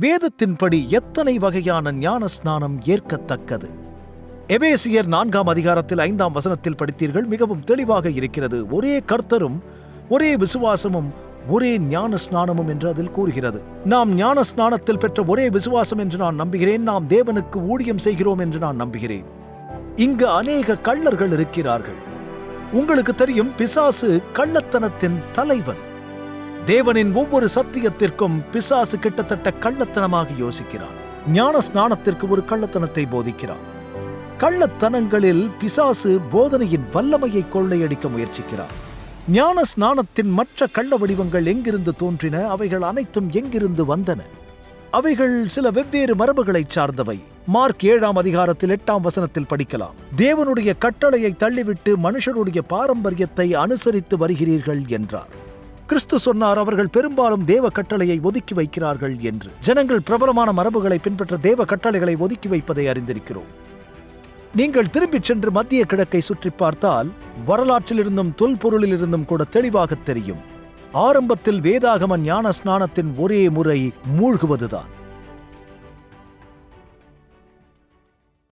வேதத்தின்படி எத்தனை வகையான ஞான ஸ்நானம் ஏற்கத்தக்கது? எபேசியர் 4ஆம் அதிகாரத்தில் 5ஆம் வசனத்தில் படித்தீர்கள். மிகவும் தெளிவாக இருக்கிறது. ஒரே கர்த்தரும் ஒரே விசுவாசமும் ஒரே ஞான ஸ்நானமும் என்று அதில் கூறுகிறது. நாம் ஞான ஸ்நானத்தில் பெற்ற ஒரே விசுவாசம் என்று நான் நம்புகிறேன். நாம் தேவனுக்கு ஊழியம் செய்கிறோம் என்று நான் நம்புகிறேன். இங்கு அநேக கள்ளர்கள் இருக்கிறார்கள். உங்களுக்கு தெரியும், பிசாசு கள்ளத்தனத்தின் தலைவன். தேவனின் ஒவ்வொரு சத்தியத்திற்கும் பிசாசு கிட்டத்தட்ட கள்ளத்தனமாக யோசிக்கிறான். ஞான ஸ்நானத்திற்கு ஒரு கள்ளத்தனத்தை போதிக்கிறான். கள்ளத்தனங்களில் பிசாசு போதனையின் வல்லமையை கொள்ளையடிக்க முயற்சிக்கிறான். ஞான ஸ்நானத்தின் மற்ற கள்ள வடிவங்கள் எங்கிருந்து தோன்றின? அவைகள் அனைத்தும் எங்கிருந்து வந்தன? அவைகள் சில வெவ்வேறு மரபுகளை சார்ந்தவை. மார்க் 7ஆம் அதிகாரத்தில் 8ஆம் வசனத்தில் படிக்கலாம். தேவனுடைய கட்டளையை தள்ளிவிட்டு மனுஷருடைய பாரம்பரியத்தை அனுசரித்து வருகிறீர்கள் என்றார். கிறிஸ்து சொன்னார், அவர்கள் பெரும்பாலும் தேவ கட்டளையை ஒதுக்கி வைக்கிறார்கள் என்று. ஜனங்கள் பிரபலமான மரபுகளை பின்பற்ற தேவ கட்டளைகளை ஒதுக்கி வைப்பதை அறிந்திருக்கிறோம். நீங்கள் திரும்பிச் சென்று மத்திய கிழக்கை சுற்றி பார்த்தால் வரலாற்றிலிருந்தும் தொல்பொருளிலிருந்தும் கூட தெளிவாக தெரியும். ஆரம்பத்தில் வேதாகம ஞான ஸ்நானத்தின் ஒரே முறை மூழ்குவதுதான்.